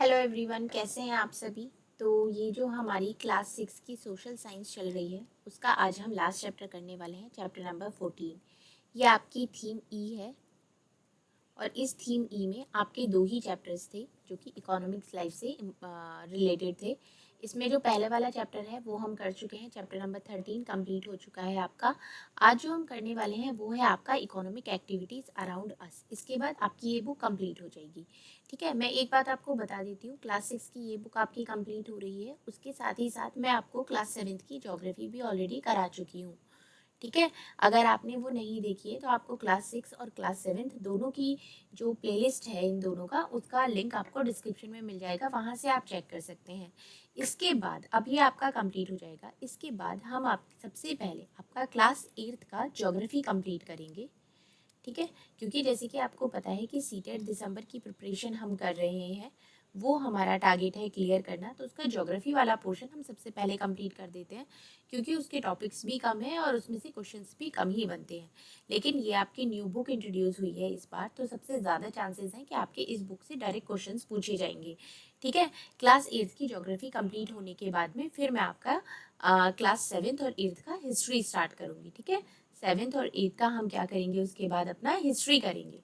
Hello everyone, कैसे हैं आप सभी। तो ये जो हमारी क्लास 6 की सोशल साइंस चल रही है उसका आज हम लास्ट चैप्टर करने वाले हैं, चैप्टर नंबर 14। ये आपकी थीम ई है और इस थीम ई में आपके दो ही चैप्टर्स थे जो कि इकोनॉमिक्स लाइफ से रिलेटेड थे। इसमें जो पहले वाला चैप्टर है वो हम कर चुके हैं, चैप्टर नंबर 13 कंप्लीट हो चुका है आपका। आज जो हम करने वाले हैं वो है आपका इकोनॉमिक एक्टिविटीज़ अराउंड अस। इसके बाद आपकी ये बुक कंप्लीट हो जाएगी। ठीक है, मैं एक बात आपको बता देती हूँ, क्लास 6 की ये बुक आपकी कंप्लीट हो रही है, उसके साथ ही साथ मैं आपको क्लास 7 की ज्योग्राफी भी ऑलरेडी करा चुकी हूँ। ठीक है, अगर आपने वो नहीं देखी है तो आपको क्लास 6 और क्लास 7 दोनों की जो प्लेलिस्ट है इन दोनों का, उसका लिंक आपको डिस्क्रिप्शन में मिल जाएगा, वहाँ से आप चेक कर सकते हैं। इसके बाद अब ये आपका कंप्लीट हो जाएगा। इसके बाद हम आप सबसे पहले आपका क्लास 8 का ज्योग्राफी कंप्लीट करेंगे। ठीक है, क्योंकि जैसे कि आपको पता है कि सीटेट दिसंबर की प्रिपरेशन हम कर रहे हैं, वो हमारा टारगेट है क्लियर करना। तो उसका ज्योग्राफी वाला पोर्शन हम सबसे पहले कंप्लीट कर देते हैं, क्योंकि उसके टॉपिक्स भी कम है और उसमें से क्वेश्चंस भी कम ही बनते हैं। लेकिन ये आपकी न्यू बुक इंट्रोड्यूस हुई है इस बार, तो सबसे ज़्यादा चांसेस हैं कि आपके इस बुक से डायरेक्ट क्वेश्चंस पूछे जाएंगे। ठीक है, क्लास 8 की ज्योग्राफी कंप्लीट होने के बाद में फिर मैं आपका क्लास 7 और 8 का हिस्ट्री स्टार्ट करूँगी। ठीक है, 7th और 8th का हम क्या करेंगे, उसके बाद अपना हिस्ट्री करेंगे,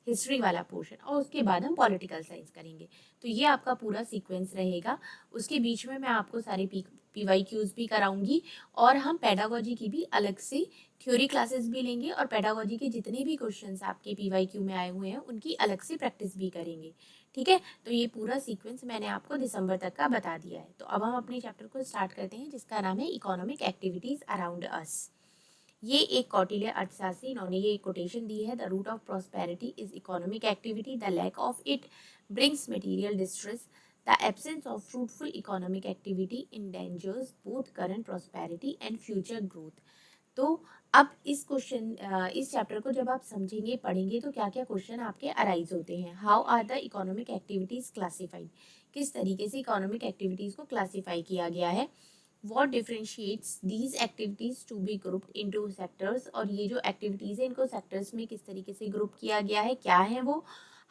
हिस्ट्री वाला पोर्शन, और उसके बाद हम पॉलिटिकल साइंस करेंगे। तो ये आपका पूरा सीक्वेंस रहेगा। उसके बीच में मैं आपको सारे PYQs भी कराऊंगी, और हम पेडागोजी की भी अलग से थ्योरी क्लासेस भी लेंगे, और पेडागोजी के जितने भी क्वेश्चंस आपके PYQ में आए हुए हैं उनकी अलग से प्रैक्टिस भी करेंगे। ठीक है, तो ये पूरा सीक्वेंस मैंने आपको दिसंबर तक का बता दिया है। तो अब हम अपने चैप्टर को स्टार्ट करते हैं, जिसका नाम है इकोनॉमिक एक्टिविटीज अराउंड अस। ये एक कौटिल्य अर्थशास्त्री, इन्होंने ये कोटेशन दी है, the root of prosperity is economic activity, the lack of it brings material distress, the absence of fruitful economic activity endangers both current prosperity and future growth. तो अब इस चैप्टर को जब आप समझेंगे पढ़ेंगे तो क्या क्या क्वेश्चन आपके अराइज होते हैं। How are the economic activities classified, किस तरीके से इकोनॉमिक एक्टिविटीज को क्लासिफाई किया गया है। What differentiates these activities to be grouped into sectors, और ये जो एक्टिविटीज़ है इनको सेक्टर्स में किस तरीके से ग्रुप किया गया है, क्या है वो।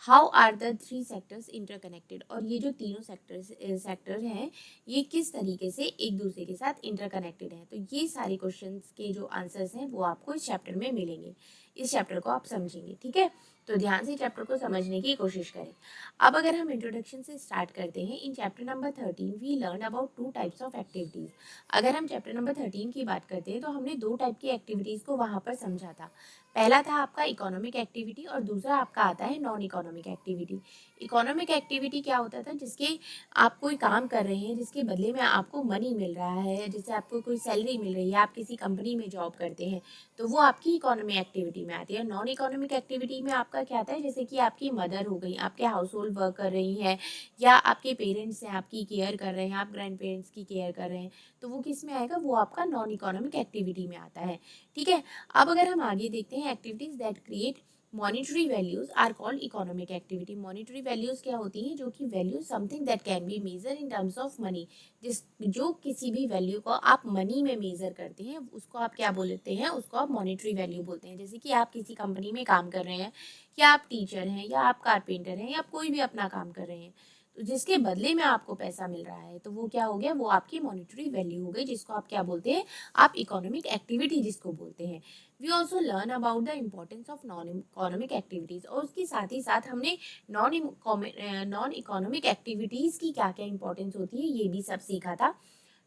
How are the three sectors interconnected, और ये जो तीनों सेक्टर हैं ये किस तरीके से एक दूसरे के साथ इंटरकनेक्टेड हैं। तो ये सारे क्वेश्चंस के जो आंसर्स हैं वो आपको इस चैप्टर में मिलेंगे, इस चैप्टर को आप समझेंगे। ठीक है, तो ध्यान से चैप्टर को समझने की कोशिश करें। अब अगर हम इंट्रोडक्शन से स्टार्ट करते हैं, in chapter number 13 we learn about two types of activities. अगर हम चैप्टर नंबर 13 की बात करते हैं तो हमने दो टाइप की एक्टिविटीज़ को वहाँ पर समझा था। पहला था आपका इकोनॉमिक एक्टिविटी और दूसरा आपका आता है non economic activity. Economic activity क्या होता था, जिसके आप कोई काम कर रहे हैं जिसके बदले में आपको मनी मिल रहा है, जैसे आपको कोई सैलरी मिल रही है, आप किसी कंपनी में जॉब करते हैं, तो वो आपकी इकोनॉमिक एक्टिविटी में आती है। नॉन इकोनॉमिक एक्टिविटी में आपका क्या आता है, जैसे कि आपकी मदर हो गई, आपके हाउस होल्ड वर्क कर रही हैं, या आपके पेरेंट्स हैं आपकी केयर कर रहे हैं, आप ग्रैंड पेरेंट्स की केयर कर रहे हैं, तो वो किस में आएगा, वो आपका नॉन इकोनॉमिक एक्टिविटी में आता है। ठीक है, अब अगर हम आगे देखते हैं, activities that create monetary values are called economic activity. Monetary values क्या होती हैं, जो कि value something that can be measure in terms of money, जो किसी भी वैल्यू को आप मनी में मेजर करते हैं उसको आप क्या बोलते हैं, उसको आप मॉनिटरी वैल्यू बोलते हैं। जैसे कि आप किसी कंपनी में काम कर रहे हैं, या आप टीचर हैं, या आप कारपेंटर हैं, या आप कोई भी अपना काम कर रहे हैं, तो जिसके बदले में आपको पैसा मिल रहा है तो वो क्या हो गया, वो आपकी मॉनिटरी वैल्यू हो गई, जिसको आप क्या बोलते हैं, आप इकोनॉमिक एक्टिविटी जिसको बोलते हैं। We also learn about the importance of non economic activities, और उसके साथ ही साथ हमने नॉन इकोनॉमिक एक्टिविटीज की क्या क्या इंपॉर्टेंस होती है ये भी सब सीखा था।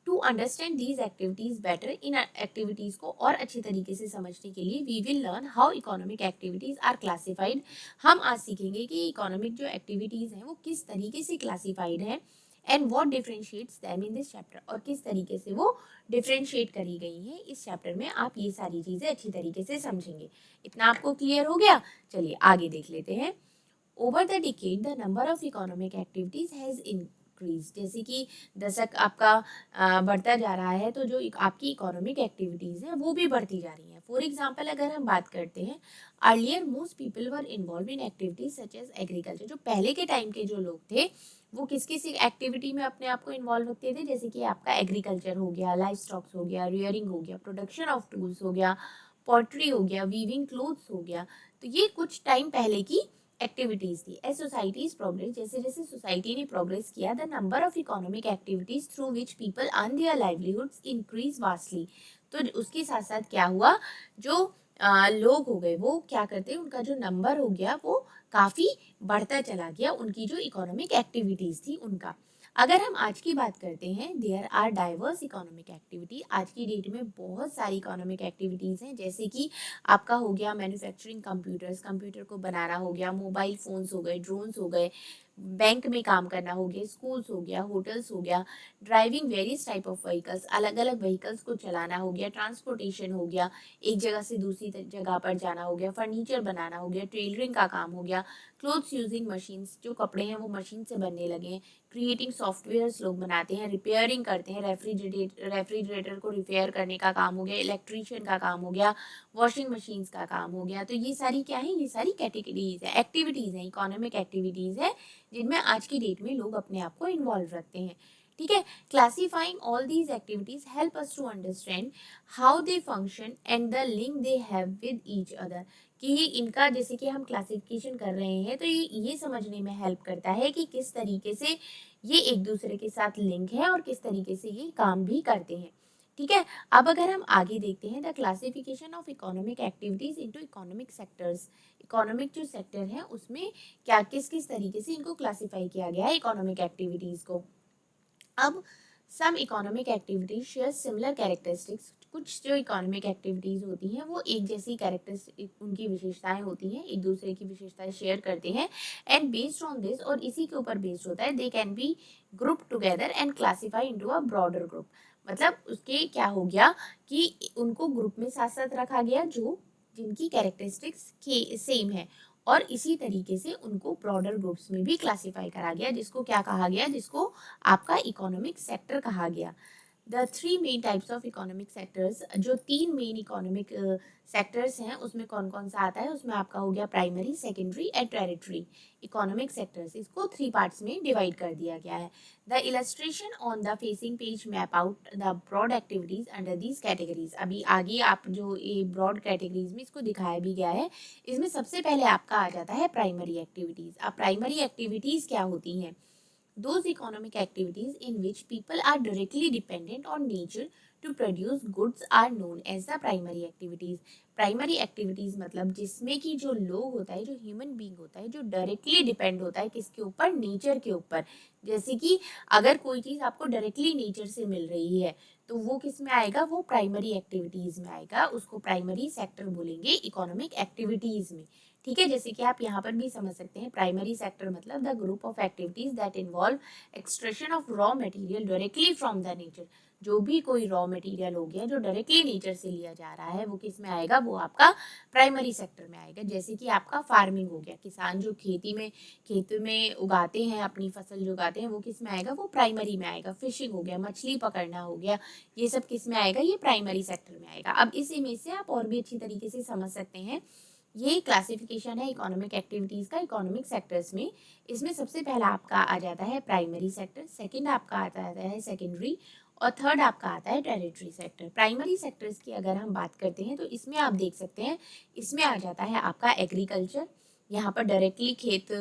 To understand these activities better, इन एक्टिविटीज को और अच्छे तरीके से समझने के लिए we will learn how economic activities are classified. हम आज सीखेंगे कि इकोनॉमिक जो एक्टिविटीज हैं वो किस तरीके से क्लासिफाइड हैं, and what differentiates them in this chapter, और किस तरीके से वो डिफरेंशिएट करी गई हैं इस चैप्टर में। आप ये सारी चीजें अच्छी तरीके से समझेंगे। इतना आपको क्लियर हो गया, चलिए आगे देख लेते हैं। Over the decade the number of economic activities has increase, जैसे कि दशक आपका बढ़ता जा रहा है, तो जो आपकी इकोनॉमिक एक्टिविटीज हैं वो भी बढ़ती जा रही हैं। फॉर एग्जाम्पल अगर हम बात करते हैं, earlier most people were involved in activities such as agriculture. जो पहले के टाइम के जो लोग थे वो किस किस एक्टिविटी में अपने आप को इन्वॉल्व रखते थे, जैसे कि आपका एग्रीकल्चर हो गया, लाइफ स्टॉक्स हो गया, रियरिंग हो गया, प्रोडक्शन ऑफ टूल्स हो गया, पॉटरी हो गया, वीविंग क्लोथ्स हो गया। तो ये कुछ टाइम पहले की एक्टिविटीज थी। एज सोसाइटीज प्रोग्रेस, जैसे जैसे सोसाइटी ने प्रोग्रेस किया, the number of economic activities through which people earn there livelihoods increase vastly. तो उसके साथ साथ क्या हुआ, जो लोग हो गए वो क्या करते हैं, उनका जो नंबर हो गया वो काफी बढ़ता चला गया, उनकी जो इकोनॉमिक एक्टिविटीज थी उनका। अगर हम आज की बात करते हैं, there are diverse economic activity. आज की डेट में बहुत सारी इकोनॉमिक एक्टिविटीज हैं, जैसे कि आपका हो गया मैन्युफैक्चरिंग, कंप्यूटर्स, कंप्यूटर को बनाना हो गया, मोबाइल फोन्स हो गए, ड्रोन्स हो गए, बैंक में काम करना हो गया, स्कूल्स हो गया, होटल्स हो गया, driving various type of vehicles, अलग अलग व्हीकल्स को चलाना हो गया, ट्रांसपोर्टेशन हो गया, एक जगह से दूसरी जगह पर जाना हो गया, फर्नीचर बनाना हो गया, टेलरिंग का काम हो गया, क्लोथ्स यूजिंग मशीन्स, जो कपड़े हैं वो मशीन से बनने लगे हैं, क्रिएटिंग सॉफ्टवेयर्स लोग बनाते हैं, रिपेयरिंग करते हैं, रेफ्रिजरेटर को रिपेयर करने का काम हो गया, इलेक्ट्रीशियन का काम हो गया, वॉशिंग मशीन्स का काम हो गया। तो ये सारी क्या है, ये सारी कैटेगरीज है, एक्टिविटीज है, इकोनॉमिक एक्टिविटीज है, जिनमें आज की डेट में लोग अपने आप को इन्वॉल्व रखते हैं। ठीक है, classifying all these activities help us to understand how they function and the link they have with each other. कि इनका जैसे कि हम क्लासिफिकेशन कर रहे हैं तो ये समझने में हेल्प करता है कि किस तरीके से ये एक दूसरे के साथ लिंक है और किस तरीके से ये काम भी करते हैं। ठीक है, अब अगर हम आगे देखते हैं, the classification of economic activities into economic sectors. Economic जो सेक्टर है उसमें क्या किस किस तरीके से इनको क्लासिफाई किया गया है इकोनॉमिक एक्टिविटीज को। अब some economic activities share similar characteristics. कुछ जो इकोनॉमिक एक्टिविटीज होती हैं वो एक जैसी कैरेक्टरिस्टिक, उनकी विशेषताएं होती हैं, एक दूसरे की विशेषताएं शेयर करते हैं, एंड बेस्ड ऑन दिस, और इसी के ऊपर बेस्ड होता है, they can be group together and classify into a broader group. मतलब उसके क्या हो गया कि उनको ग्रुप में साथ साथ रखा गया जो जिनकी कैरेक्टरिस्टिक्स के सेम है, और इसी तरीके से उनको ब्रॉडर ग्रुप्स में भी क्लासीफाई करा गया, जिसको क्या कहा गया, जिसको आपका इकोनॉमिक सेक्टर कहा गया। The three main types of economic sectors, जो तीन मेन इकोनॉमिक सेक्टर्स हैं उसमें कौन कौन सा आता है, उसमें आपका हो गया primary, secondary and tertiary economic sectors. इसको थ्री पार्ट्स में डिवाइड कर दिया गया है। The illustration on the facing page map out the broad activities under these categories. अभी आगे आप जो ये ब्रॉड कैटेगरीज में इसको दिखाया भी गया है, इसमें सबसे पहले आपका आ जाता है प्राइमरी एक्टिविटीज। अब प्राइमरी एक्टिविटीज क्या होती हैं, those economic activities in which people are directly dependent on nature to produce goods are known as the primary activities. Primary activities मतलब जिसमें कि जो लोग होता है, जो ह्यूमन बीइंग होता है, जो डायरेक्टली डिपेंड होता है किसके ऊपर, नेचर के ऊपर। जैसे कि अगर कोई चीज आपको डायरेक्टली नेचर से मिल रही है तो वो किस में आएगा, वो प्राइमरी एक्टिविटीज में आएगा, उसको प्राइमरी सेक्टर बोलेंगे इकोनॉमिक एक्टिविटीज में। ठीक है, जैसे कि आप यहाँ पर भी समझ सकते हैं, प्राइमरी सेक्टर मतलब the group of activities that involve extraction of raw material directly from the nature. जो भी कोई रॉ मटेरियल हो गया जो डायरेक्टली नेचर से लिया जा रहा है वो किस में आएगा, वो आपका प्राइमरी सेक्टर में आएगा। जैसे कि आपका फार्मिंग हो गया, किसान जो खेत में उगाते हैं, अपनी फसल जो उगाते हैं वो किस में आएगा, वो प्राइमरी में आएगा। फिशिंग हो गया, मछली पकड़ना हो गया, ये सब किस में आएगा, ये प्राइमरी सेक्टर में आएगा। अब इस इमेज से आप और भी अच्छी तरीके से समझ सकते हैं, ये क्लासिफिकेशन है इकोनॉमिक एक्टिविटीज का इकोनॉमिक सेक्टर्स में। इसमें सबसे पहला आपका आ जाता है प्राइमरी सेक्टर, सेकंड आपका आता है सेकेंडरी, और थर्ड आपका आता है टेरिटरी सेक्टर। प्राइमरी सेक्टर्स की अगर हम बात करते हैं तो इसमें आप देख सकते हैं, इसमें आ जाता है आपका एग्रीकल्चर, यहाँ पर डायरेक्टली खेत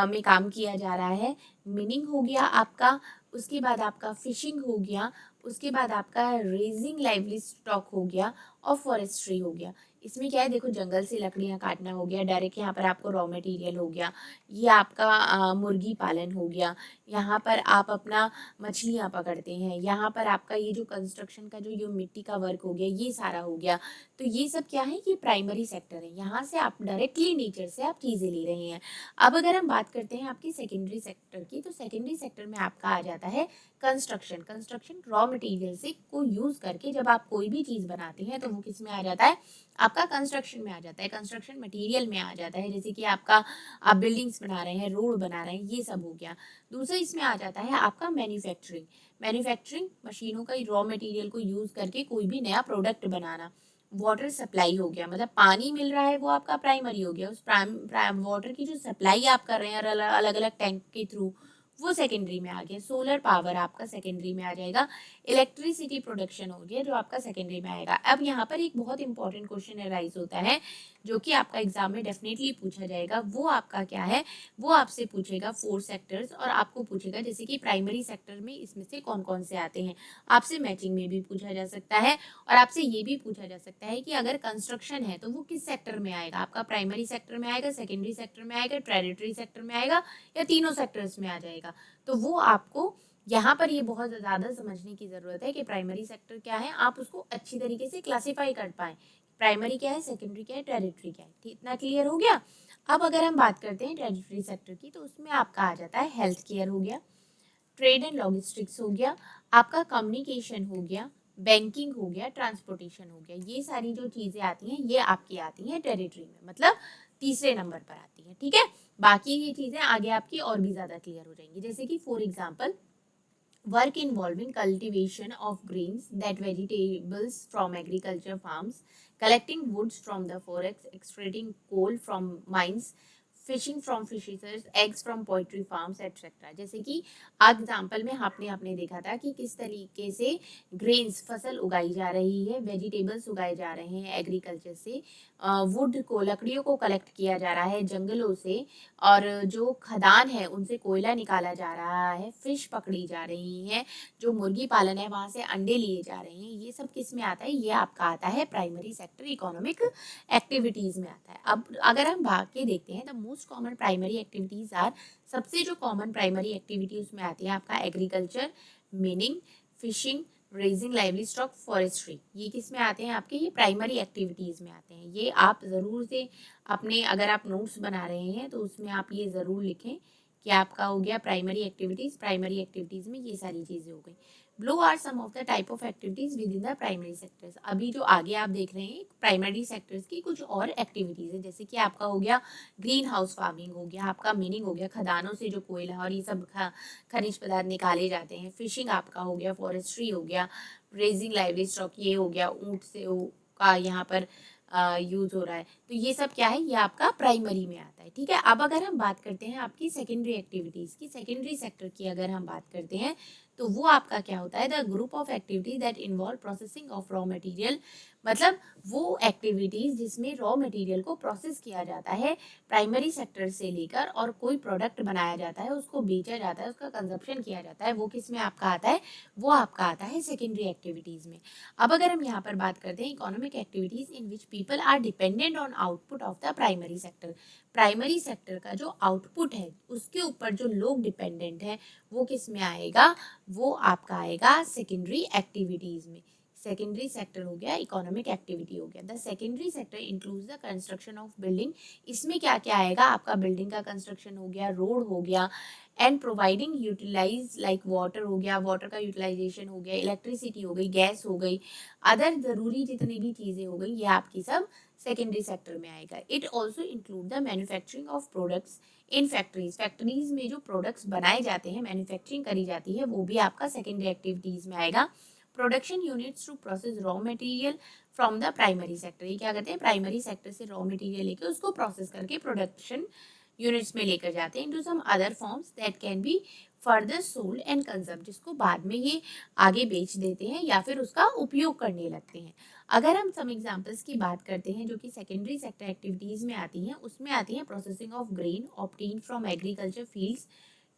में काम किया जा रहा है, मीनिंग हो गया आपका, उसके बाद आपका फिशिंग हो गया, उसके बाद आपका रेजिंग लाइवली स्टॉक हो गया, और फॉरेस्ट्री हो गया। इसमें क्या है, देखो जंगल से लकड़ियां काटना हो गया, डायरेक्ट यहाँ पर आपको रॉ मटेरियल हो गया, ये आपका मुर्गी पालन हो गया, यहाँ पर आप अपना मछलियाँ पकड़ते हैं, यहाँ पर आपका ये जो कंस्ट्रक्शन का जो ये मिट्टी का वर्क हो गया, ये सारा हो गया। तो ये सब क्या है, ये प्राइमरी सेक्टर है, यहाँ से आप डायरेक्टली नेचर से आप चीज़ें ले रहे हैं। अब अगर हम बात करते हैं आपकी सेकेंडरी सेक्टर की, तो सेकेंडरी सेक्टर में आपका आ जाता है कंस्ट्रक्शन। कंस्ट्रक्शन रॉ मटेरियल से को यूज़ करके जब आप कोई भी चीज़ बनाते हैं तो वो किस में आ जाता है, आपका कंस्ट्रक्शन में आ जाता है, कंस्ट्रक्शन मटेरियल में आ जाता है। जैसे कि आपका आप बिल्डिंग्स बना रहे हैं, रोड बना रहे हैं, ये सब हो गया। दूसरा इसमें आ जाता है आपका मैन्युफैक्चरिंग। मैन्युफैक्चरिंग मशीनों का रॉ मटेरियल को यूज़ करके कोई भी नया प्रोडक्ट बनाना। वाटर सप्लाई हो गया, मतलब पानी मिल रहा है वो आपका प्राइमरी हो गया, उस वाटर की जो सप्लाई आप कर रहे हैं अलग अलग टैंक के थ्रू, वो सेकेंडरी में आ गया। सोलर पावर आपका सेकेंडरी में आ जाएगा। इलेक्ट्रिसिटी प्रोडक्शन हो गया जो आपका सेकेंडरी में आएगा। अब यहाँ पर एक बहुत इंपॉर्टेंट क्वेश्चन अराइज होता है जो कि आपका एग्जाम में डेफिनेटली पूछा जाएगा। वो आपका क्या है, वो आपसे पूछेगा 4 सेक्टर्स, और आपको पूछेगा जैसे कि प्राइमरी सेक्टर में इसमें से कौन कौन से आते हैं। आपसे मैचिंग में भी पूछा जा सकता है, और आपसे ये भी पूछा जा सकता है कि अगर कंस्ट्रक्शन है तो वो किस सेक्टर में आएगा, आपका प्राइमरी सेक्टर में आएगा, सेकेंडरी सेक्टर में आएगा, टेरिटरी सेक्टर में आएगा, या तीनों सेक्टर्स में आ जाएगा। तो वो आपको यहाँ पर ये बहुत ज़्यादा समझने की ज़रूरत है कि प्राइमरी सेक्टर क्या है, आप उसको अच्छी तरीके से क्लासीफाई कर पाएँ। प्राइमरी क्या है, सेकेंडरी क्या है, टेरिटरी क्या है, इतना क्लियर हो गया। अब अगर हम बात करते हैं टेरिटरी सेक्टर की, तो उसमें आपका आ जाता है हेल्थ केयर हो गया, ट्रेड एंड लॉजिस्टिक्स हो गया, आपका कम्युनिकेशन हो गया, बैंकिंग हो गया, ट्रांसपोर्टेशन हो गया। ये सारी जो चीज़ें आती हैं ये आपकी आती हैं टेरिटरी में, मतलब तीसरे नंबर पर आती हैं, ठीक है। बाकी ये चीज़ें आगे आपकी और भी ज़्यादा क्लियर हो जाएंगी, जैसे कि for example work involving cultivation of grains, that vegetables from agriculture farms, collecting woods from the forests, extracting coal from mines, fishing from fishers, eggs from poultry farms etcetera. जैसे कि एग्जाम्पल में आपने देखा था कि किस तरीके से ग्रेन्स फसल उगाई जा रही है, वेजिटेबल्स उगाए जा रहे हैं एग्रीकल्चर से, वुड को, लकड़ियों को कलेक्ट किया जा रहा है जंगलों से, और जो खदान है उनसे कोयला निकाला जा रहा है, फिश पकड़ी जा रही है, जो मुर्गी पालन है वहाँ से अंडे लिए जा रहे हैं। ये सब किस में आता है, ये आपका आता है प्राइमरी सेक्टर इकोनॉमिक एक्टिविटीज़ में आता है। अब अगर हम भाग के देखते हैं, the most common primary activities are, सबसे जो कॉमन प्राइमरी एक्टिविटी उसमें आती है आपका agriculture, mining, fishing, raising livestock, forestry. ये किस में आते हैं आपके, ये प्राइमरी एक्टिविटीज़ में आते हैं। ये आप ज़रूर से अपने, अगर आप नोट्स बना रहे हैं तो उसमें आप ये ज़रूर लिखें कि आपका हो गया प्राइमरी एक्टिविटीज़। प्राइमरी एक्टिविटीज़ में ये सारी चीज़ें हो गई। Below are some of the type of activities within the primary sectors. अभी जो आगे आप देख रहे हैं प्राइमरी सेक्टर्स की कुछ और एक्टिविटीज़ है, जैसे कि आपका हो गया ग्रीन हाउस फार्मिंग हो गया, आपका मीनिंग हो गया खदानों से जो कोयला और ये सब खनिज पदार्थ निकाले जाते हैं, फिशिंग आपका हो गया, फॉरेस्ट्री हो गया, रेजिंग लाइवली स्टॉक ये हो गया, ऊँट से का यहाँ पर यूज हो रहा है। तो ये सब क्या है, ये आपका प्राइमरी में आता है, ठीक है। अब अगर हम बात करते हैं आपकी सेकेंडरी एक्टिविटीज की, सेकेंडरी सेक्टर की अगर हम बात करते हैं, तो वो आपका क्या होता है, the group of activities that involve processing of raw material, मतलब वो एक्टिविटीज जिसमें रॉ मटेरियल को प्रोसेस किया जाता है प्राइमरी सेक्टर से लेकर, और कोई प्रोडक्ट बनाया जाता है, उसको बेचा जाता है, उसका कंजप्शन किया जाता है, वो किस में आपका आता है, वो आपका आता है सेकेंडरी एक्टिविटीज में। अब अगर हम यहाँ पर बात करते हैं economic activities in which people are dependent on output of the primary sector, primary sector का जो आउटपुट है उसके ऊपर जो लोग डिपेंडेंट है वो किस में आएगा, वो आपका आएगा सेकेंडरी एक्टिविटीज में। सेकेंडरी सेक्टर हो गया, इकोनॉमिक एक्टिविटी हो गया। The secondary sector includes the construction of building, इसमें क्या क्या आएगा आपका, बिल्डिंग का कंस्ट्रक्शन हो गया, रोड हो गया, and providing utilities like water हो गया, वाटर का यूटिलाइजेशन हो गया, इलेक्ट्रिसिटी हो गई, गैस हो गई, अदर ज़रूरी जितनी भी चीज़ें हो गई, ये आपकी सब सेकेंडरी सेक्टर में आएगा। It also include the manufacturing of products in factories, factories में जो प्रोडक्ट्स बनाए जाते हैं, मैन्युफैक्चरिंग करी जाती है, वो भी आपका सेकेंडरी एक्टिविटीज़ में आएगा। Production units to process raw material from the primary sector, ये क्या करते हैं, प्राइमरी सेक्टर से रॉ मटेरियल लेके उसको प्रोसेस करके प्रोडक्शन यूनिट्स में लेकर जाते हैं into some other forms that can be further sold and consumed, जिसको बाद में ये आगे बेच देते हैं या फिर उसका उपयोग करने लगते हैं। अगर हम सम एग्जांपल्स की बात करते हैं जो कि सेकेंडरी सेक्टर एक्टिविटीज़ में आती हैं, उसमें आती हैं processing of grain obtain from agriculture fields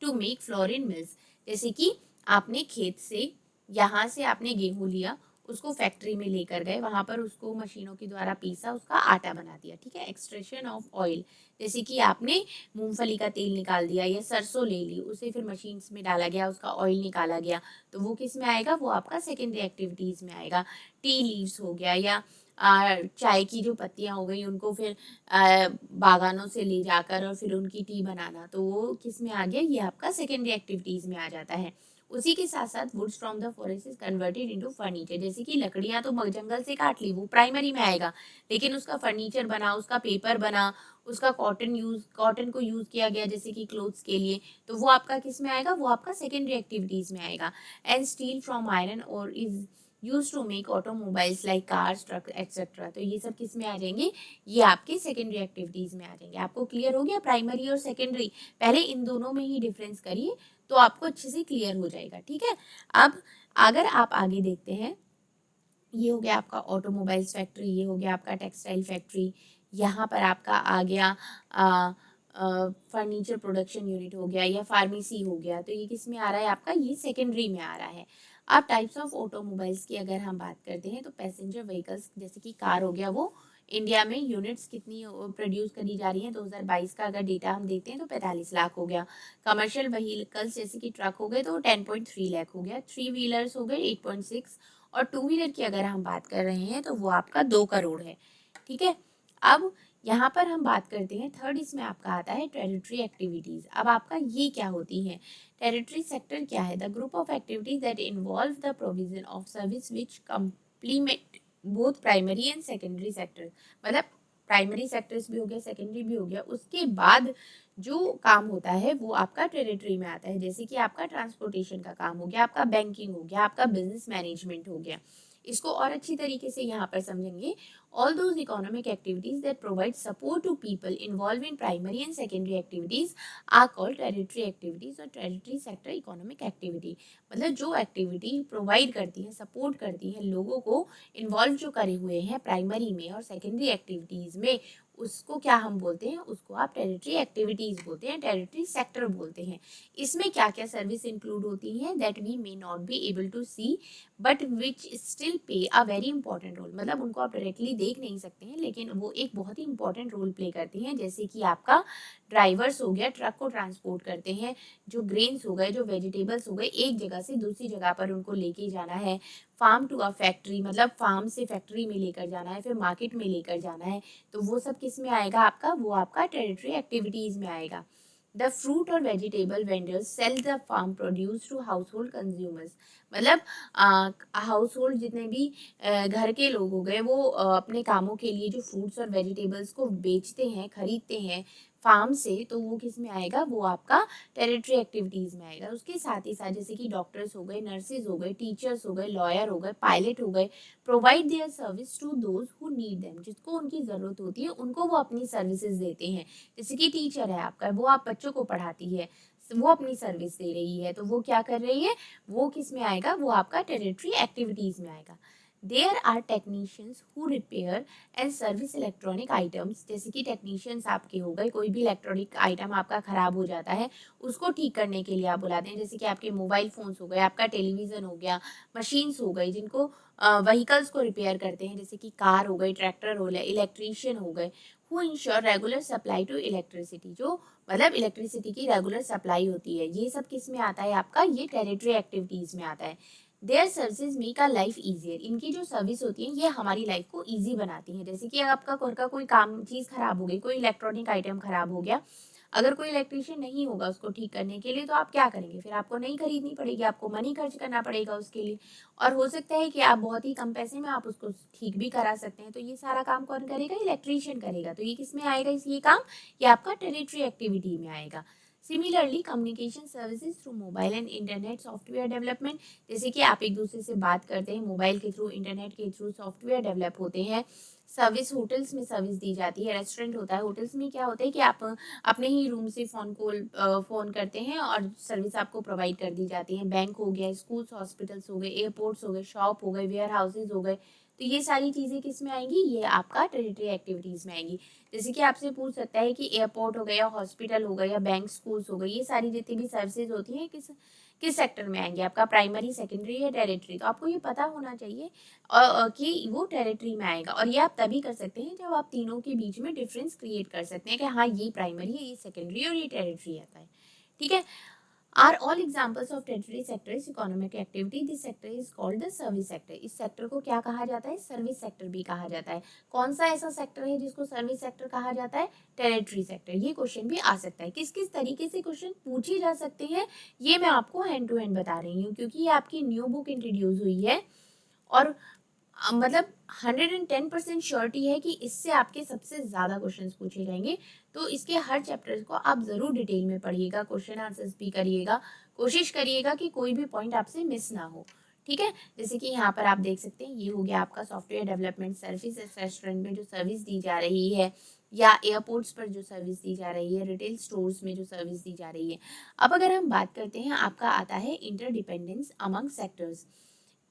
to make flour in mills, जैसे कि आपने खेत से, यहाँ से आपने गेहूँ लिया, उसको फैक्ट्री में लेकर गए, वहाँ पर उसको मशीनों के द्वारा पीसा, उसका आटा बना दिया, ठीक है। एक्सट्रैक्शन ऑफ ऑयल, जैसे कि आपने मूंगफली का तेल निकाल दिया या सरसों ले ली, उसे फिर मशीन्स में डाला गया, उसका ऑयल निकाला गया, तो वो किस में आएगा, वो आपका सेकेंडरी एक्टिविटीज़ में आएगा। टी लीव्स हो गया, या चाय की जो पत्तियाँ हो गई उनको फिर बागानों से ले जाकर और फिर उनकी टी बनाना, तो वो किस में आ गया, ये आपका सेकेंडरी एक्टिविटीज़ में आ जाता है। उसी के साथ साथ woods from the forest is converted into furniture, जैसे कि लकड़ियां तो जंगल से काट ली, वो प्राइमरी में आएगा, लेकिन उसका फर्नीचर बना, उसका पेपर बना, उसका कॉटन को यूज किया गया जैसे कि क्लोथ्स के लिए, तो वो आपका किस में आएगा, वो आपका सेकेंडरी एक्टिविटीज में आएगा। And steel from iron ore is use to make automobiles like cars, truck etcetera. तो ये सब किस में आ जाएंगे, ये आपके सेकेंडरी एक्टिविटीज में आ जाएंगे। आपको क्लियर हो गया प्राइमरी और सेकेंडरी, पहले इन दोनों में ही डिफरेंस करिए तो आपको अच्छे से क्लियर हो जाएगा, ठीक है। अब अगर आप आगे देखते हैं, ये हो गया आपका ऑटोमोबाइल्स फैक्ट्री, ये हो गया आपका टेक्सटाइल फैक्ट्री, यहाँ पर आपका आ गया फर्नीचर प्रोडक्शन यूनिट हो गया या फार्मेसी हो गया। तो ये किस में आ रहा है आपका, ये सेकेंडरी में आ रहा है। अब टाइप्स ऑफ ऑटोमोबाइल्स की अगर हम बात करते हैं तो पैसेंजर व्हीकल्स जैसे कि कार हो गया, वो इंडिया में यूनिट्स कितनी प्रोड्यूस करी जा रही हैं, 2022 का अगर डेटा हम देखते हैं तो 45 लाख हो गया। कमर्शियल व्हीकल्स जैसे कि ट्रक हो गए तो 10.3 लाख हो गया। 3 व्हीलर्स हो गए 8.6, और 2 व्हीलर की अगर हम बात कर रहे हैं तो वो आपका 2 करोड़ है, ठीक है। अब यहाँ पर हम बात करते हैं थर्ड, इसमें आपका आता है टेरिटरी एक्टिविटीज। अब आपका ये क्या होती है, टेरिटरी सेक्टर क्या है, the group of activities that involve the provision of service which complement both primary and secondary sector. मतलब प्राइमरी सेक्टर्स भी हो गया, सेकेंडरी भी हो गया, उसके बाद जो काम होता है वो आपका टेरिटरी में आता है। जैसे कि आपका ट्रांसपोर्टेशन का काम हो गया, आपका बैंकिंग हो गया, आपका बिजनेस मैनेजमेंट हो गया। इसको और अच्छी तरीके से यहाँ पर समझेंगे, all those economic activities that provide support to people involved in primary and secondary activities are called territory activities और territory sector economic activity। मतलब जो एक्टिविटी प्रोवाइड करती हैं, सपोर्ट करती हैं लोगों को, इन्वॉल्व जो करे हुए हैं प्राइमरी में और सेकेंडरी एक्टिविटीज में, उसको क्या हम बोलते हैं, उसको आप टेरिटरी एक्टिविटीज बोलते हैं, टेरिटरी सेक्टर बोलते हैं। इसमें क्या क्या सर्विस इंक्लूड होती हैं, that we may not be able to see but which still pay a very important role. मतलब उनको आप डायरेक्टली देख नहीं सकते हैं लेकिन वो एक बहुत ही इंपॉर्टेंट रोल प्ले करती हैं। जैसे कि आपका ड्राइवर्स हो गया, ट्रक को ट्रांसपोर्ट करते हैं, जो ग्रेन्स हो गए, जो वेजिटेबल्स हो गए, एक जगह से दूसरी जगह पर उनको लेके जाना है। फार्म टू अ फैक्ट्री, मतलब फार्म से फैक्ट्री में लेकर जाना है, फिर मार्केट में लेकर जाना है। तो वो सब किस में आएगा आपका, वो आपका टेरिटरी एक्टिविटीज में आएगा। द फ्रूट और vegetable vendors sell the farm produce to household consumers. मतलब हाउस होल्ड जितने भी घर के लोग हो गए, वो अपने कामों के लिए जो फ्रूट्स और वेजिटेबल्स को बेचते हैं, खरीदते हैं फार्म से, तो वो किस में आएगा, वो आपका टेरिटरी एक्टिविटीज में आएगा। उसके साथ ही साथ जैसे कि डॉक्टर्स हो गए, नर्सेज हो गए, टीचर्स हो गए, लॉयर हो गए, पायलट हो गए, provide their service to those who need them. जिसको उनकी ज़रूरत होती है उनको वो अपनी सर्विसेज देते हैं। जैसे कि टीचर है आपका, वो आप बच्चों को पढ़ाती है, वो अपनी सर्विस दे रही है, तो वो क्या कर रही है, वो किस में आएगा, वो आपका टेरिटरी एक्टिविटीज में आएगा। There are technicians who repair and service electronic items. जैसे कि टेक्नीशियंस आपके हो गए, कोई भी इलेक्ट्रॉनिक आइटम आपका खराब हो जाता है उसको ठीक करने के लिए आप बुलाते हैं। जैसे कि आपके मोबाइल फोन्स हो गए, आपका टेलीविजन हो गया, मशीन्स हो गई, जिनको व्हीकल्स को रिपेयर करते हैं, जैसे कि कार हो गई, ट्रैक्टर हो गए, इलेक्ट्रीशियन हो गए। Who ensure regular supply to electricity, जो मतलब इलेक्ट्रिसिटी की रेगुलर सप्लाई होती है। ये सब किस में आता है आपका, ये टेरिटरी एक्टिविटीज में आता है। Their services make our life easier. इनकी जो सर्विस होती है ये हमारी लाइफ को ईजी बनाती है। जैसे कि आपका घर का कोई काम चीज़ खराब हो गई, कोई इलेक्ट्रॉनिक आइटम खराब हो गया, अगर कोई इलेक्ट्रीशियन नहीं होगा उसको ठीक करने के लिए, तो आप क्या करेंगे, फिर आपको नहीं खरीदनी पड़ेगी, आपको मनी खर्च करना पड़ेगा उसके लिए। और हो सकता है कि आप बहुत ही कम पैसे में आप उसको ठीक भी करा सकते हैं। तो ये सारा काम कौन करेगा, इलेक्ट्रीशियन करेगा। तो ये किस में आएगा, ये काम, ये आपका टेरिटरी एक्टिविटी में आएगा। Similarly communication services through mobile and internet software development. जैसे कि आप एक दूसरे से बात करते हैं मोबाइल के थ्रू, इंटरनेट के थ्रू, सॉफ्टवेयर डेवलप होते हैं। सर्विस होटल्स में सर्विस दी जाती है, रेस्टोरेंट होता है, होटल्स में क्या होता है कि आप अपने ही रूम से फ़ोन करते हैं और सर्विस आपको प्रोवाइड कर दी जाती है। बैंक हो गया, स्कूल्स, हॉस्पिटल्स हो गए, एयरपोर्ट्स हो गए, शॉप हो गए, वेयर हाउसेज हो गए। तो ये सारी चीज़ें किस में आएंगी, ये आपका टेरिटरी एक्टिविटीज़ में आएंगी। जैसे कि आपसे पूछ सकता है कि एयरपोर्ट हो गया, हॉस्पिटल हो गया, या बैंक, स्कूल्स हो गए, ये सारी जितनी भी सर्विसेज होती हैं किस किस सेक्टर में आएंगे, आपका प्राइमरी, सेकेंडरी या टेरिटरी। तो आपको ये पता होना चाहिए कि वो टेरिटरी में आएगा। और ये आप तभी कर सकते हैं जब आप तीनों के बीच में डिफरेंस क्रिएट कर सकते हैं कि हाँ ये प्राइमरी है, ये सेकेंडरी और ये टेरिटरी आता है, ठीक है। Are all examples of tertiary sector is economic activity? This sector is called the service sector. इस सेक्टर को क्या कहा जाता है, सर्विस सेक्टर भी कहा जाता है। कौन सा ऐसा सेक्टर है जिसको सर्विस सेक्टर कहा जाता है, टेरिटरी सेक्टर। ये क्वेश्चन भी आ सकता है। किस किस तरीके से क्वेश्चन पूछे जा सकते हैं ये मैं आपको हैंड टू हैंड बता रही हूँ, क्योंकि ये आपकी न्यू बुक इंट्रोड्यूस हुई है और मतलब 110% श्योरिटी है कि इससे आपके सबसे ज़्यादा क्वेश्चंस पूछे जाएंगे। तो इसके हर चैप्टर को आप ज़रूर डिटेल में पढ़िएगा, क्वेश्चन आंसर्स भी करिएगा, कोशिश करिएगा कि कोई भी पॉइंट आपसे मिस ना हो, ठीक है। जैसे कि यहाँ पर आप देख सकते हैं, ये हो गया आपका सॉफ्टवेयर डेवलपमेंट सर्विस, रेस्टोरेंट में जो सर्विस दी जा रही है, या एयरपोर्ट्स पर जो सर्विस दी जा रही है, रिटेल स्टोर्स में जो सर्विस दी जा रही है। अब अगर हम बात करते हैं, आपका आता है interdependence among sectors.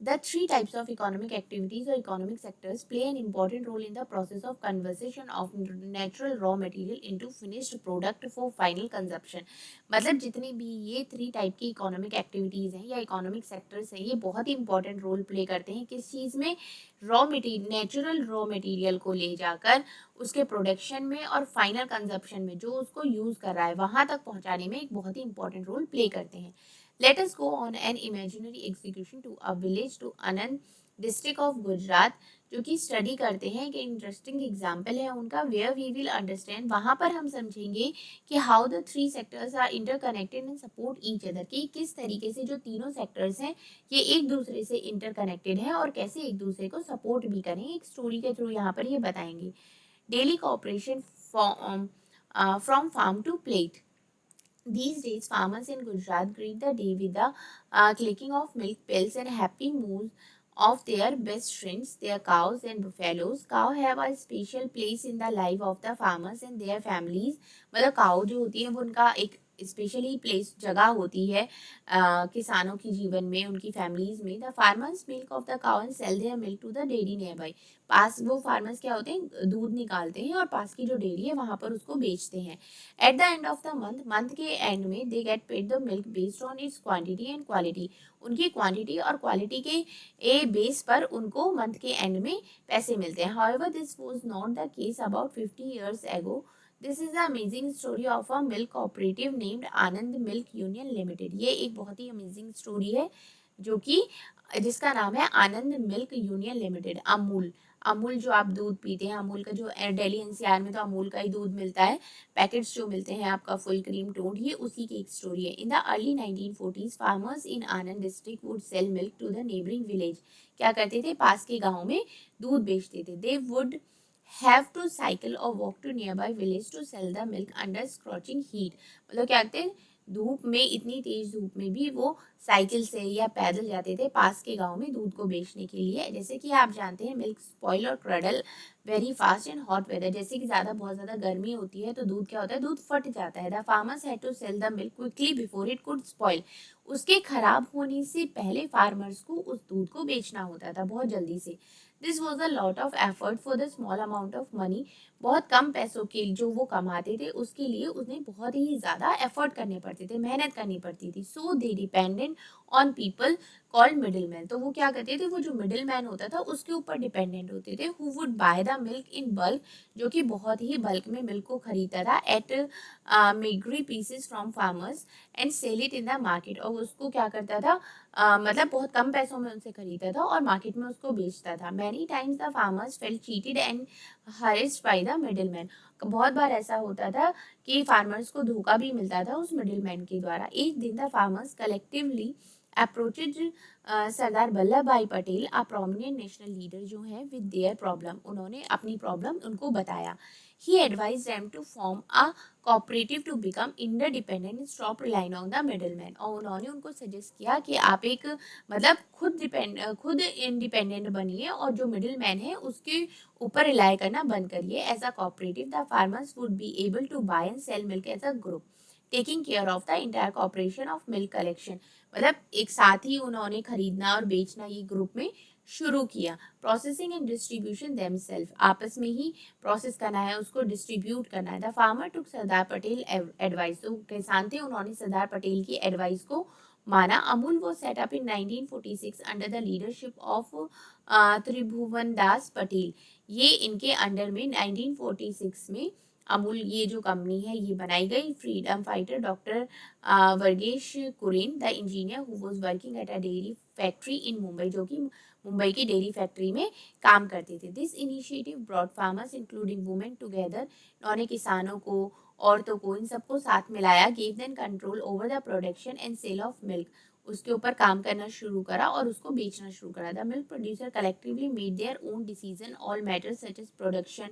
The three types of economic activities or economic sectors play an important role in the process of conversion of natural raw material into finished product for final consumption. मतलब जितनी भी ये three type की economic activities हैं या economic sectors हैं, ये बहुत ही इंपॉर्टेंट रोल प्ले करते हैं किस चीज़ में, raw material, natural raw material को ले जाकर उसके प्रोडक्शन में और फाइनल कंजप्शन में जो उसको यूज़ कर रहा है वहाँ तक पहुँचाने में एक बहुत ही इंपॉर्टेंट रोल प्ले करते हैं। Let us go on an imaginary execution to a village to Anand district of Gujarat, जो कि स्टडी करते हैं कि इंटरेस्टिंग एग्जाम्पल है उनका, वेयर वी विल अंडरस्टैंड, वहाँ पर हम समझेंगे कि how the three sectors are interconnected and support each other, कि किस तरीके से जो तीनों सेक्टर्स हैं ये एक दूसरे से इंटरकनेक्टेड है और कैसे एक दूसरे को सपोर्ट भी करें, एक स्टोरी के थ्रू यहाँ पर ये बताएंगे। Dairy cooperation from farm to plate. These days, farmers in Gujarat greet the day with the clicking of milk pails and happy moos of their best friends, their cows and buffaloes. Cow have a special place in the life of the farmers and their families. मतलब काऊ जो होती है वो उनका एक specially place जगह होती है किसानों की जीवन में, उनकी फैमिलीज में। The farmers milk of the cow and sell their milk to the dairy nearby. पास वो फार्मर्स क्या होते हैं, दूध निकालते हैं और पास की जो डेयरी है वहां पर उसको बेचते हैं। At the end of the month, month के एंड में they get paid the milk based on it's quantity and quality. उनकी क्वांटिटी और क्वालिटी के ए बेस पर उनको मंथ के एंड में पैसे मिलते हैं। However this was not the case about 50 years ago. This is the amazing story of a milk cooperative named Anand milk union limited. ये एक बहुत ही अमेजिंग स्टोरी है जो कि जिसका नाम है Anand milk union limited. Amul, Amul जो आप दूध पीते हैं, अमूल का जो दिल्ली एनसीआर में तो अमूल का ही दूध मिलता है, पैकेट्स जो मिलते हैं आपका फुल क्रीम टोंड, ये उसी की एक स्टोरी है। In the early 1940s farmers in Anand district would sell milk to the neighbouring village. क्या करते थे, पास के गाँव में दूध बेचते थे। They would have to cycle or walk to nearby village to sell the milk under scorching heat। मतलब क्या कहते हैं, धूप में, इतनी तेज धूप में भी वो साइकिल से या पैदल जाते थे पास के गांव में दूध को बेचने के लिए। जैसे कि आप जानते हैं मिल्क स्पॉइल और curdle very fast in hot weather. जैसे कि बहुत ज़्यादा गर्मी होती है तो दूध क्या होता है, दूध फट जाता है। The farmers had to sell the milk quickly before it could spoil. उसके खराब होने से पहले फार्मर्स को उस दूध को बेचना होता था बहुत जल्दी से। This was a lot of effort for the small amount of money. बहुत कम पैसों के जो वो कमाते थे उसके लिए उन्हें बहुत ही ज़्यादा एफर्ट करने पड़ते थे, मेहनत करनी पड़ती थी। So they dependent on people called middle man. तो वो क्या करते थे, वो जो मिडिल मैन होता था उसके ऊपर डिपेंडेंट होते थे। Who would by the milk in bulk, जो कि बहुत ही बल्क में मिल्क को खरीदता था, at meagre prices from farmers and sell it in the market. और उसको क्या करता था, मतलब बहुत कम पैसों में उनसे खरीदता था और मार्केट में उसको बेचता था। Many times the farmers felt cheated and harassed by the middle man. बहुत बार ऐसा होता था कि फार्मर्स को धोखा भी मिलता था उस मिडिल मैन के द्वारा। एक दिन the farmers collectively अप्रोचेड Sardar Vallabh भाई Patel, a prominent national leader जो है, विद देयर प्रॉब्लम। उन्होंने अपनी प्रॉब्लम उनको बताया। He advise them to form a cooperative to become interdependent and stop relying on the middle man. और उन्होंने उनको सजेस्ट किया कि आप एक मतलब खुद इंडिपेंडेंट बनिए और जो मिडिल मैन है उसके ऊपर रिलाई करना बंद करिए। As a cooperative the farmers would be able to buy and sell milk as a group, taking care of the entire cooperation of milk collection. मतलब एक साथ ही उन्होंने खरीदना और बेचना ये ग्रुप में शुरू किया। प्रोसेसिंग एंड डिस्ट्रीब्यूशन देमसेल्फ, आपस में ही प्रोसेस करना है, उसको डिस्ट्रीब्यूट करना है। The farmer took Sardar Patel advice, तो किसान थे उन्होंने सरदार पटेल की एडवाइस को माना। अमूल वो setup in 1946 under the leadership of Tribhuvan Das Patel. ये इनके अंडर में 1946 में अमूल ये जो कंपनी है ये बनाई गई। Freedom fighter doctor Verghese Kurien, the engineer who was working at a dairy factory in Mumbai, जो कि मुंबई की डेयरी फैक्ट्री में काम करते थे। This initiative brought farmers including women together. उन्होंने किसानों को, औरतों को, इन सबको साथ मिलाया। Give them control over the production and sale of milk, उसके ऊपर काम करना शुरू करा और उसको बेचना शुरू करा। The milk producer collectively made their own decision all matters such as production,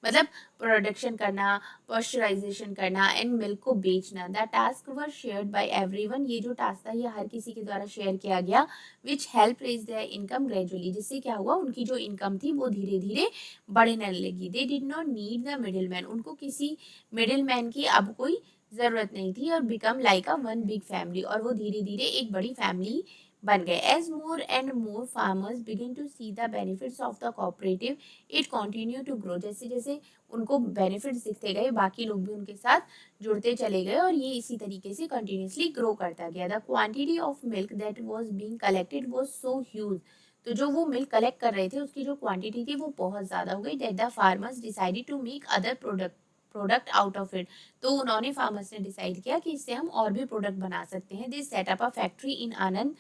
मतलब प्रोडक्शन करना, पॉस्चराइजेशन करना एंड मिल्क को बेचना। The task were shared by everyone, ये जो टास्क था ये हर किसी के द्वारा शेयर किया गया। Which help raise their income gradually, जिससे क्या हुआ, उनकी जो इनकम थी वो धीरे धीरे बढ़ने लगी। They did not need the middle man, उनको किसी मिडिल मैन की अब कोई ज़रूरत नहीं थी। और become like a one big family, और वो धीरे धीरे एक बड़ी फैमिली बन गए। As more and more farmers begin to see the benefits of the cooperative, it continue to grow, जैसे जैसे उनको बेनिफिट्स दिखते गए बाकी लोग भी उनके साथ जुड़ते चले गए और ये इसी तरीके से कंटिन्यूसली ग्रो करता गया। The quantity of milk that was being collected was so huge, तो जो वो मिल्क कलेक्ट कर रहे थे उसकी जो क्वांटिटी थी वो बहुत ज़्यादा हो गई। That the farmers decided to make other product out of it, तो उन्होंने फार्मर्स ने डिसाइड किया कि इससे हम और भी प्रोडक्ट बना सकते हैं। This set up a factory in Anand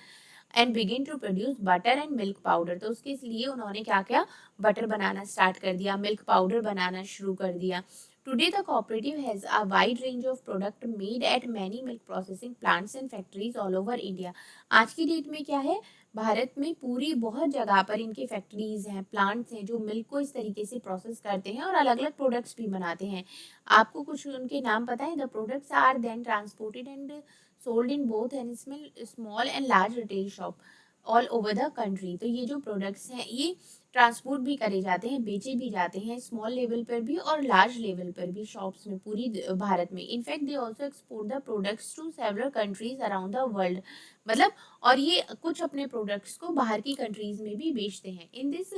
and begin to produce butter and milk powder, तो उसके लिए उन्होंने क्या किया, बटर बनाना स्टार्ट कर दिया, मिल्क पाउडर बनाना शुरू कर दिया। Today the cooperative has a wide range of product made at many milk processing plants and factories all over India. आज की डेट में क्या है, भारत में पूरी बहुत जगह पर इनकी फैक्ट्रीज हैं, प्लांट्स हैं जो मिल्क को इस तरीके से प्रोसेस करते हैं और अलग अलग प्रोडक्ट्स भी बनाते हैं। आपको कुछ उनके नाम पता है? The products are then transported and sold in both and small and large retail shop all over the country. तो ये जो प्रोडक्ट्स हैं ये ट्रांसपोर्ट भी करे जाते हैं, बेचे भी जाते हैं, स्मॉल लेवल पर भी और लार्ज लेवल पर भी शॉप्स में पूरी भारत में। In fact they also export the products to several countries around the world, मतलब और ये कुछ अपने प्रोडक्ट्स को बाहर की कंट्रीज में भी बेचते हैं। In this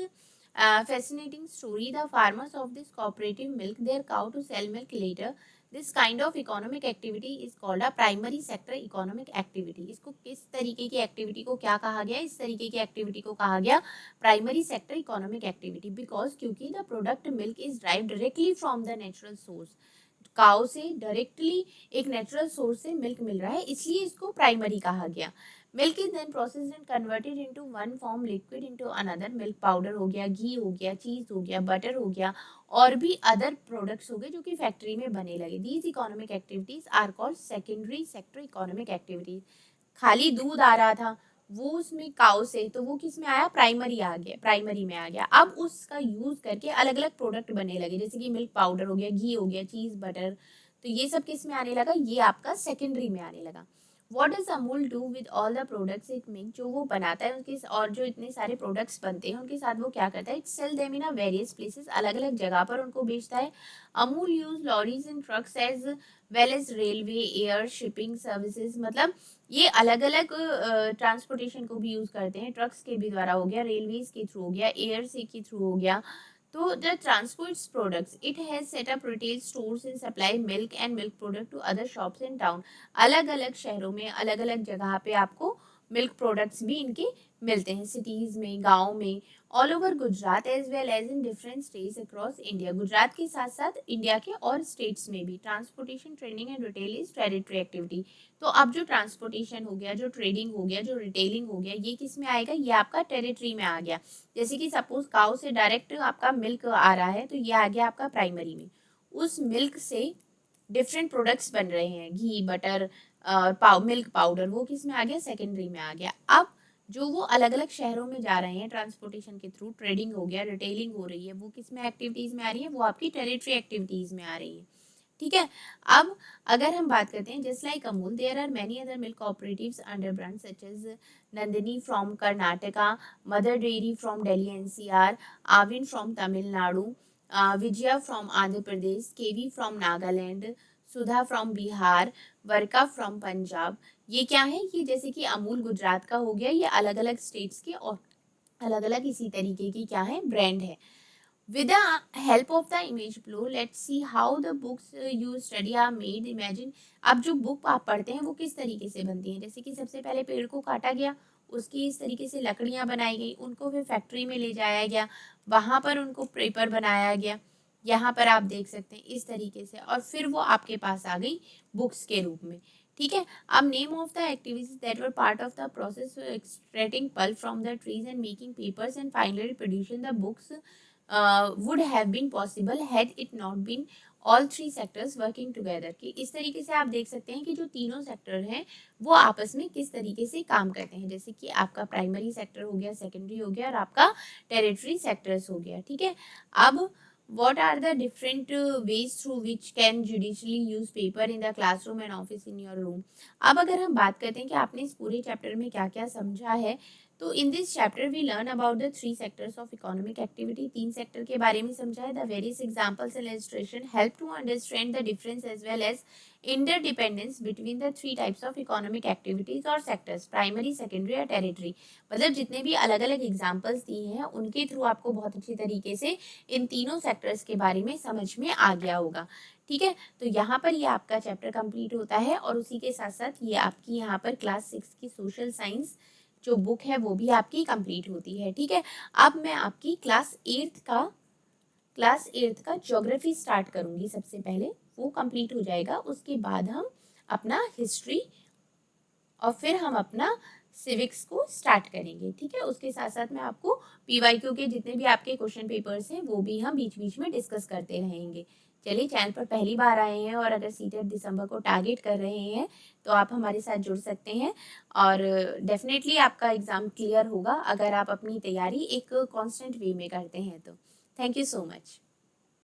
fascinating story, the farmers of this cooperative milk their cow to sell milk later. This kind of economic activity is called a primary sector economic activity. इसको किस तरीके की एक्टिविटी को क्या कहा गया? इस तरीके की एक्टिविटी को कहा गया primary sector economic activity, because क्योंकि the product milk is derived directly from the natural source, cow से डायरेक्टली एक नेचुरल सोर्स से मिल्क मिल रहा है, इसलिए इसको प्राइमरी कहा गया। Milk is then processed and converted into one form liquid into another. Milk powder हो गया, घी हो गया, चीज हो गया, बटर हो गया और भी अदर प्रोडक्ट्स हो गए जो कि फैक्ट्री में बने लगे। These economic activities are called secondary sector economic activities. खाली दूध आ रहा था वो उसमें काउ से, तो वो किस में आया, प्राइमरी आ गया, प्राइमरी में आ गया। अब उसका यूज करके अलग अलग प्रोडक्ट बनने लगे, जैसे कि मिल्क पाउडर हो गया, घी हो गया, चीज, बटर, तो ये सब किस में आने लगा, ये आपका सेकेंडरी में आने लगा। What does Amul do with all the products it make, जो वो बनाता है उनके और जो इतने सारे प्रोडक्ट्स बनते हैं उनके साथ वो क्या करता है, it sell them in a various places, अलग अलग जगह पर उनको बेचता है। Amul use lorries and trucks as well as railway, air, shipping services, मतलब ये अलग अलग ट्रांसपोर्टेशन को भी यूज करते हैं, ट्रक्स के भी द्वारा हो गया, रेलवेज के थ्रू हो गया, एयर से के थ्रू हो गया। तो the transports products, it has set up retail stores and supply milk and milk product to other shops in town. अलग अलग शहरों में अलग अलग जगह पे आपको मिल्क प्रोडक्ट्स भी इनके मिलते हैं, सिटीज में, गाँव में, all over Gujarat as well as in different states across India. Gujarat के साथ साथ इंडिया के और स्टेट्स में भी। Transportation, trading and retail is tertiary activity. तो अब जो ट्रांसपोर्टेशन हो गया, जो ट्रेडिंग हो गया, जो रिटेलिंग हो गया, ये किस में आएगा, ये आपका टेरिटरी में आ गया। जैसे कि सपोज काउ से डायरेक्ट आपका मिल्क आ रहा है तो ये आ गया आपका प्राइमरी में। उस मिल्क से डिफरेंट प्रोडक्ट्स बन रहे हैं, घी, बटर, मिल्क पाउडर, वो किस में आ गया, सेकेंडरी में आ गया। अब जो वो अलग अलग शहरों में जा रहे हैं ट्रांसपोर्टेशन के थ्रू, ट्रेडिंग हो गया, रिटेलिंग हो रही है, वो किस में एक्टिविटीज में आ रही है, वो आपकी टेरिटरी एक्टिविटीज में आ रही है। ठीक है। अब अगर हम बात करते हैं, just like Amul there are many other milk cooperatives under brand such as Nandini from Karnataka, Mother Dairy from Delhi NCR, Aavin from Tamil Nadu, Vijaya from Andhra Pradesh, Kevi from Nagaland, Sudha from Bihar, Verka from Punjab. ये क्या है, ये जैसे कि अमूल गुजरात का हो गया, ये अलग अलग स्टेट्स के और अलग अलग इसी तरीके की क्या है, ब्रांड है। With the help of the image flow, let's see how the books you study are made. Imagine, अब जो बुक आप पढ़ते हैं वो किस तरीके से बनती हैं, जैसे कि सबसे पहले पेड़ को काटा गया, उसकी इस तरीके से लकड़ियां बनाई गई, उनको फिर फैक्ट्री में ले जाया गया, वहां पर उनको पेपर बनाया गया, यहाँ पर आप देख सकते हैं इस तरीके से, और फिर वो आपके पास आ गई बुक्स के रूप में। ठीक है। अब name of the activities that were part of the process extracting pulp from the trees and making papers and finally producing the books would have been possible had it not been all three sectors working together। कि इस तरीके से आप देख सकते हैं कि जो तीनों सेक्टर हैं वो आपस में किस तरीके से काम करते हैं, जैसे कि आपका प्राइमरी सेक्टर हो गया, सेकेंडरी हो गया और आपका टेरिटरी सेक्टर्स हो गया। ठीक है। अब What are the different ways through which can judicially use paper in the classroom and office in your room? अब अगर हम बात करते हैं कि आपने इस पूरे चैप्टर में क्या क्या समझा है, तो in this chapter we learn about the 3 sectors of economic activity. 3 sector के बारे में समझा है. The various examples and illustration help to understand the difference as well as interdependence between the 3 types of economic activities और sectors, primary, secondary और tertiary. मतलब जितने भी अलग अलग एग्जाम्पल्स दिए हैं उनके थ्रू आपको बहुत अच्छी तरीके से इन तीनों सेक्टर्स के बारे में समझ में आ गया होगा. ठीक है, तो यहाँ पर ये आपका चैप्टर कंप्लीट होता है और उसी के साथ साथ ये आपकी यहाँ पर क्लास 6 की सोशल साइंस जो बुक है वो भी आपकी कंप्लीट होती है. ठीक है, अब मैं आपकी क्लास 8th का ज्योग्राफी स्टार्ट करूंगी. सबसे पहले वो कंप्लीट हो जाएगा, उसके बाद हम अपना हिस्ट्री और फिर हम अपना सिविक्स को स्टार्ट करेंगे. ठीक है, उसके साथ साथ मैं आपको पीवाईक्यू के जितने भी आपके क्वेश्चन पेपर्स हैं वो भी हम बीच बीच में डिस्कस करते रहेंगे. चलिए, चैनल पर पहली बार आए हैं और अगर सीटेट दिसंबर को टारगेट कर रहे हैं तो आप हमारे साथ जुड़ सकते हैं और डेफिनेटली आपका एग्ज़ाम क्लियर होगा अगर आप अपनी तैयारी एक कांस्टेंट वे में करते हैं तो. Thank you so much.